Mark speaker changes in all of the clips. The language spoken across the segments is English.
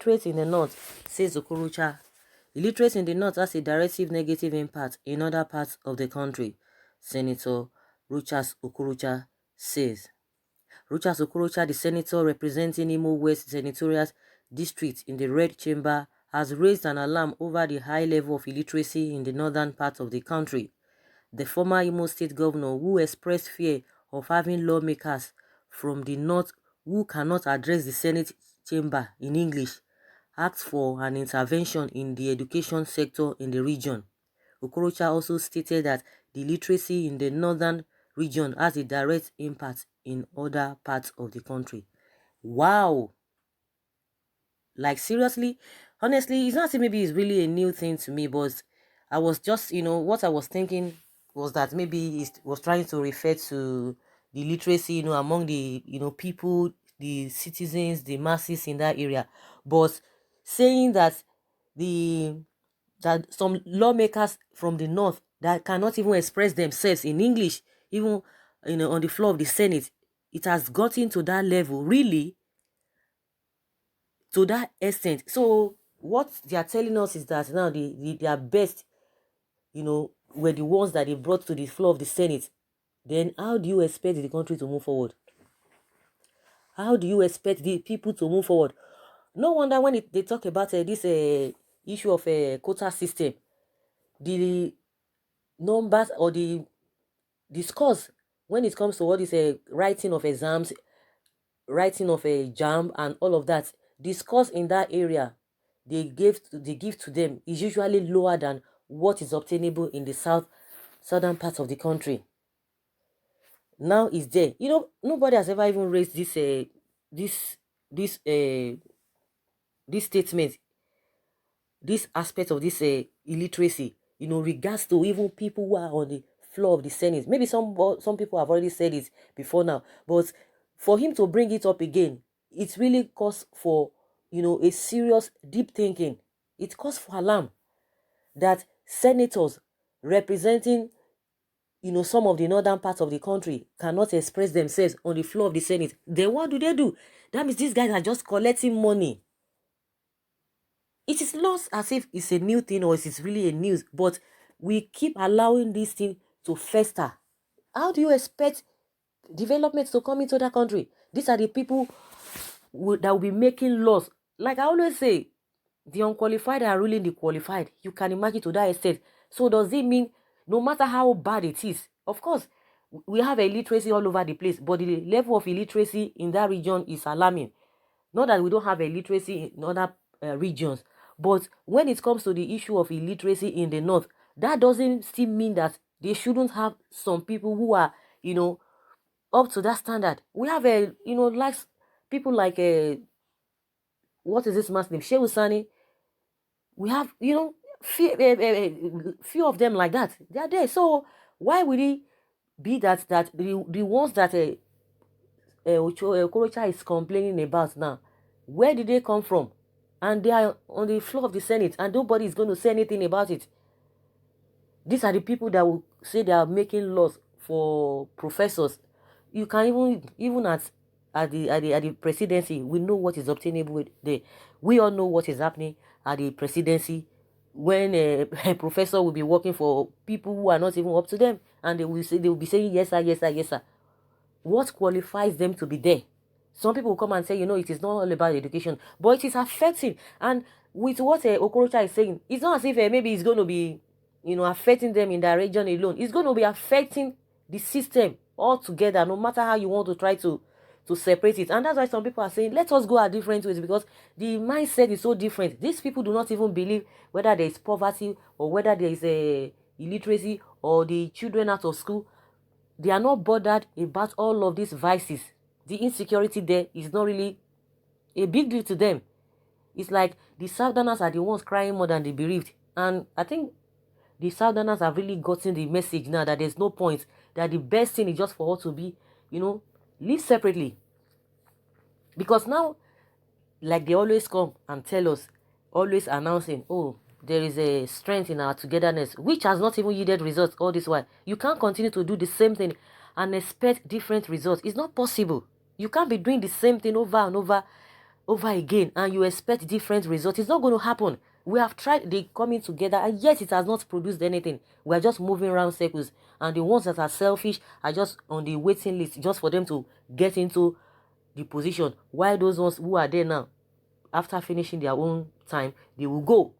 Speaker 1: illiterate in the north, says OKOROCHA. Illiteracy in the north has a direct negative impact in other parts of the country, Senator Rochas OKOROCHA says. Rochas OKOROCHA, the senator representing Imo West Senatorial District in the Red Chamber, has raised an alarm over the high level of illiteracy in the northern part of the country. The former Imo State governor, who expressed fear of having lawmakers from the north who cannot address the Senate chamber in English, asked for an intervention in the education sector in the region. OKOROCHA also stated that the literacy in the northern region has a direct impact in other parts of the country. Wow! Like, seriously? Honestly, it's not that maybe it's really a new thing to me, but I was just, what I was thinking was that maybe it was trying to refer to the literacy, among the, people, the citizens, the masses in that area. But saying that that some lawmakers from the north that cannot even express themselves in English, even on the floor of the Senate, it has gotten to that level, really, to that extent. So what they are telling us is that now their best, were the ones that they brought to the floor of the Senate. Then how do you expect the country to move forward? How do you expect the people to move forward? No wonder when they talk about this issue of a quota system, the numbers or the scores when it comes to what is a writing of exams, writing of a jam and all of that, the scores in that area they give to them is usually lower than what is obtainable in the southern part of the country. Now is there, nobody has ever even raised this statement, this aspect of this illiteracy, regards to even people who are on the floor of the Senate. Maybe some people have already said it before now, but for him to bring it up again, it really calls for, a serious deep thinking. It calls for alarm that senators representing, some of the northern parts of the country cannot express themselves on the floor of the Senate. Then what do? That means these guys are just collecting money. It is not as if it's a new thing or it is really a news, but we keep allowing this thing to fester. How do you expect development to come into that country? These are the people that will be making laws. Like I always say, the unqualified are ruling the qualified. You can imagine to that extent. So does it mean no matter how bad it is, of course, we have illiteracy all over the place, but the level of illiteracy in that region is alarming. Not that we don't have illiteracy in other regions, but when it comes to the issue of illiteracy in the north, that doesn't still mean that they shouldn't have some people who are, up to that standard. We have like people like what is this man's name? Shehu Sani. We have, few of them like that. They are there. So why would it be that the ones that OKOROCHA is complaining about now, where did they come from? And they are on the floor of the Senate, and nobody is going to say anything about it. These are the people that will say they are making laws for professors. You can even at the presidency, we know what is obtainable there. We all know what is happening at the presidency when a professor will be working for people who are not even up to them, and they will be saying yes sir, yes sir, yes sir. What qualifies them to be there? Some people will come and say, it is not all about education, but it is affecting. And with what OKOROCHA is saying, it's not as if maybe it's going to be, affecting them in that region alone. It's going to be affecting the system altogether, no matter how you want to try to separate it. And that's why some people are saying, let us go our different ways, because the mindset is so different. These people do not even believe whether there is poverty or whether there is a illiteracy or the children out of school. They are not bothered about all of these vices. The insecurity there is not really a big deal to them. It's like the Southerners are the ones crying more than the bereaved. And I think the Southerners have really gotten the message now that there's no point, that the best thing is just for us to be, live separately. Because now, like they always come and tell us, always announcing, oh, there is a strength in our togetherness, which has not even yielded results all this while. You can't continue to do the same thing and expect different results. It's not possible. You can't be doing the same thing over and over over again and you expect different results. It's not going to happen. We have tried the coming together and yet it has not produced anything. We are just moving around circles, and the ones that are selfish are just on the waiting list just for them to get into the position, while those ones who are there now, after finishing their own time, they will go.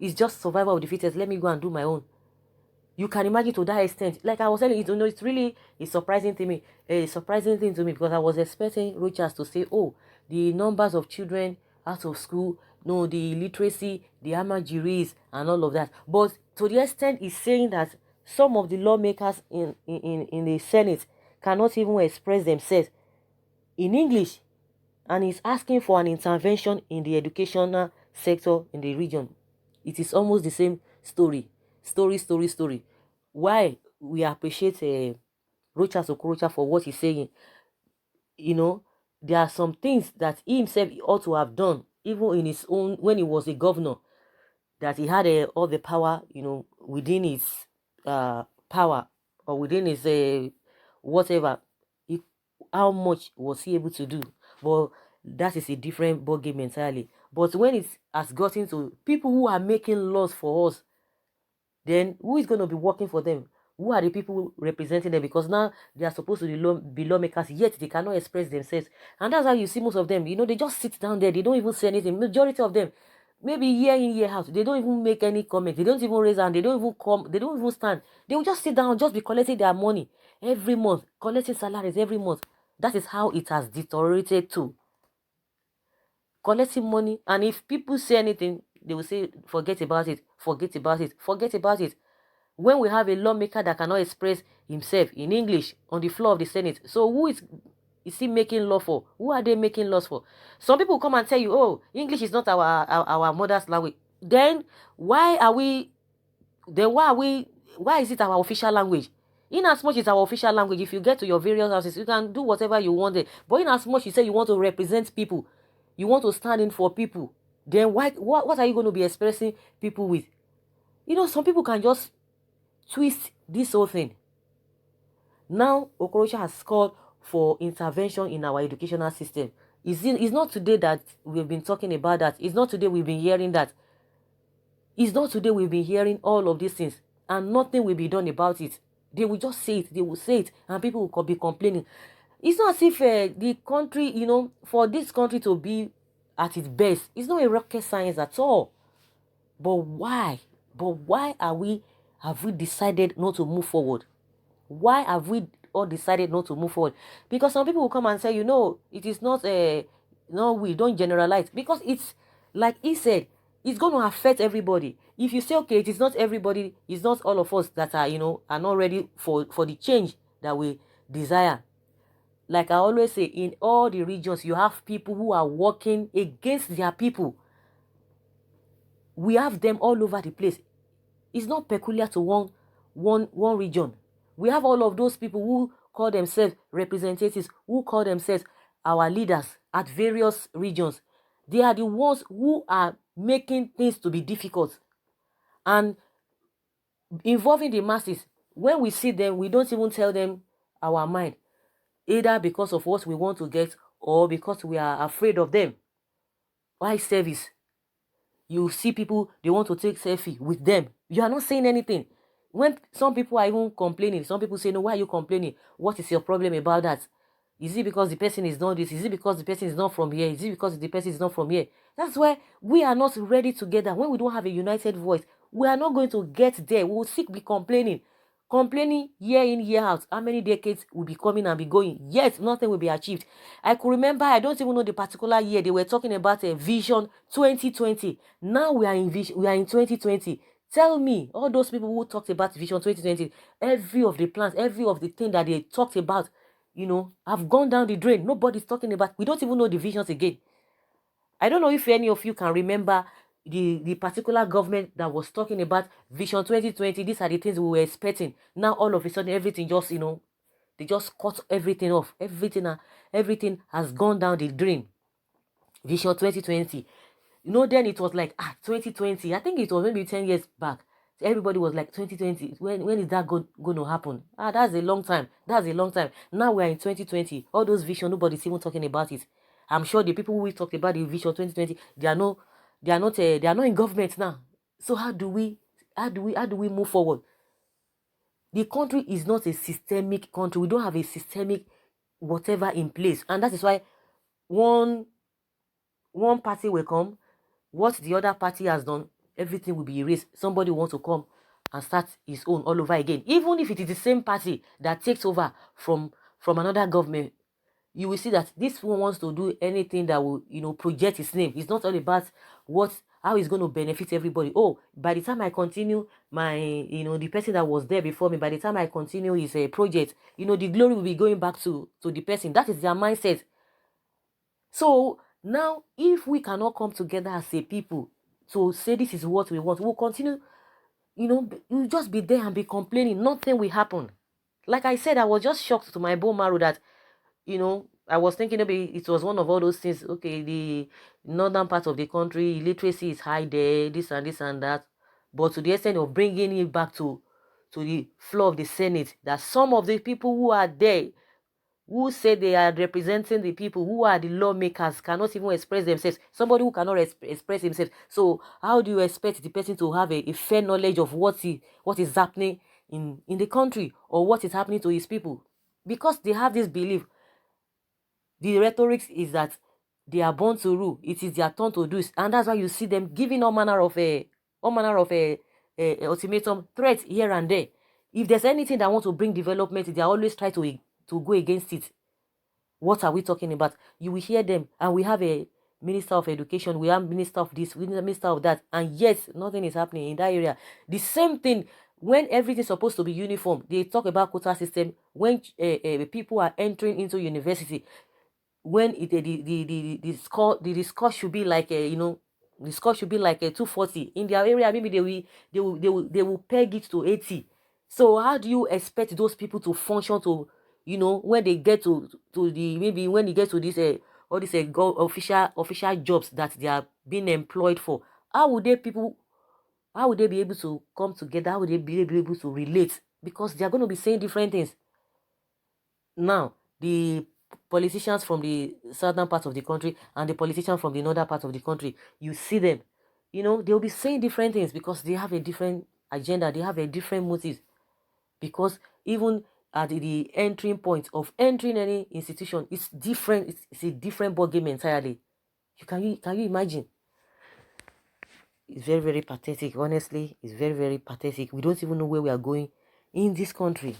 Speaker 1: It's just survival of the fittest. Let me go and do my own. You can imagine to that extent. Like I was telling you, it's really a surprising thing to me, because I was expecting Rochas to say, oh, the numbers of children out of school, no, the illiteracy, the amajiris, and all of that. But to the extent he's saying that some of the lawmakers in the Senate cannot even express themselves in English, and he's asking for an intervention in the educational sector in the region. It is almost the same story. Why we appreciate Rochas OKOROCHA for what he's saying. There are some things that he himself ought to have done, even in his own, when he was a governor, that he had all the power, within his power, or within his whatever. How much was he able to do? But that is a different ballgame entirely. But when it has gotten to people who are making laws for us, then who is going to be working for them? Who are the people representing them? Because now they are supposed to be lawmakers, yet they cannot express themselves. And that's how you see most of them. They just sit down there. They don't even say anything. Majority of them, maybe year in, year out, they don't even make any comment. They don't even raise hand. They don't even come. They don't even stand. They will just sit down, just be collecting their money every month, collecting salaries every month. That is how it has deteriorated too. Collecting money, and if people say anything, they will say, forget about it. When we have a lawmaker that cannot express himself in English on the floor of the Senate, so who is he making law for? Who are they making laws for? Some people come and tell you, oh, English is not our mother's language. Then why is it our official language? In as much as our official language, if you get to your various houses, you can do whatever you want there. But in as much you say you want to represent people, you want to stand in for people, then what are you going to be expressing people with? Some people can just twist this whole thing. Now, OKOROCHA has called for intervention in our educational system. It's not today that we've been talking about that. It's not today we've been hearing that. It's not today we've been hearing all of these things, and nothing will be done about it. They will just say it. They will say it, and people will be complaining. It's not as if the country, for this country to be at its best, it's not a rocket science at all. But why? Have we decided not to move forward? Why have we all decided not to move forward? Because some people will come and say, it is not no, we don't generalize, because it's like he said, it's going to affect everybody. If you say, okay, it is not everybody, it's not all of us that are are not ready for the change that we desire. Like I always say, in all the regions, you have people who are working against their people. We have them all over the place. It's not peculiar to one region. We have all of those people who call themselves representatives, who call themselves our leaders at various regions. They are the ones who are making things to be difficult and involving the masses. When we see them, we don't even tell them our mind, either because of what we want to get or because we are afraid of them. Why service? You see people, they want to take selfie with them. You are not saying anything. When some people are even complaining, some people say, no, why are you complaining? What is your problem about that? Is it because the person is not this? Is it because the person is not from here? Is it because the person is not from here? That's why we are not ready together. When we don't have a united voice, we are not going to get there. We will still be complaining year in, year out. How many decades will be coming and be going? Yet nothing will be achieved. I could remember, I don't even know the particular year, they were talking about a vision 2020. Now we are in 2020. Tell me, all those people who talked about vision 2020, every of the plans, every of the thing that they talked about, have gone down the drain. Nobody's talking about. We don't even know the visions again. I don't know if any of you can remember the particular government that was talking about vision 2020. These are the things we were expecting. Now all of a sudden everything just they just cut everything off. Everything has gone down the drain. Vision 2020. Then it was like 2020. I think it was maybe 10 years back. Everybody was like 2020. When is that going to happen? That's a long time. Now we are in 2020. All those visions, nobody's even talking about it. I'm sure the people who talked about the Vision 2020, they are not in government now. So how do we move forward? The country is not a systemic country. We don't have a systemic whatever in place, and that is why one party will come, what the other party has done, everything will be erased. Somebody wants to come and start his own all over again, even if it is the same party that takes over from another government. You will see that this one wants to do anything that will, project his name. It's not all about how it's going to benefit everybody. Oh, by the time I continue my, the person that was there before me, by the time I continue his project, the glory will be going back to the person. That is their mindset. So now, if we cannot come together as a people to say this is what we want, we'll continue, we'll just be there and be complaining. Nothing will happen. Like I said, I was just shocked to my bone marrow that, I was thinking maybe it was one of all those things. Okay, the northern part of the country, illiteracy is high there, this and that. But to the extent of bringing it back to the floor of the Senate, that some of the people who are there, who say they are representing the people, who are the lawmakers, cannot even express themselves. Somebody who cannot express himself. So how do you expect the person to have a fair knowledge of what is happening in the country, or what is happening to his people? Because they have this belief. The rhetoric is that they are born to rule. It is their turn to do it. And that's why you see them giving all manner of ultimatum threats here and there. If there's anything that wants to bring development, they always try to go against it. What are we talking about? You will hear them, and we have a minister of education, we have minister of this, we have a minister of that, and yet nothing is happening in that area. The same thing when everything is supposed to be uniform. They talk about quota system when people are entering into university. When the score should be like the score should be like a 240 in their area. Maybe they will peg it to 80. So how do you expect those people to function to, when they get to the, maybe when they get to this all these official jobs that they are being employed for? How would they be able to come together? How would they be able to relate? Because they are going to be saying different things. Now, the politicians from the southern part of the country and the politicians from the northern part of the country, you see them, they'll be saying different things because they have a different agenda, they have a different motive. Because even at the entering point of entering any institution, it's different. It's a different ballgame entirely. Can you imagine? It's very, very pathetic. Honestly, it's very, very pathetic. We don't even know where we are going in this country.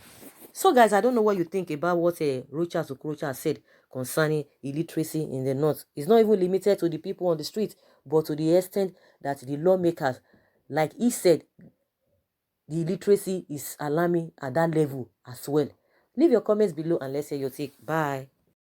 Speaker 1: So, guys, I don't know what you think about what OKOROCHA said concerning illiteracy in the north. It's not even limited to the people on the street, but to the extent that the lawmakers, like he said, the illiteracy is alarming at that level as well. Leave your comments below and let's hear your take. Bye.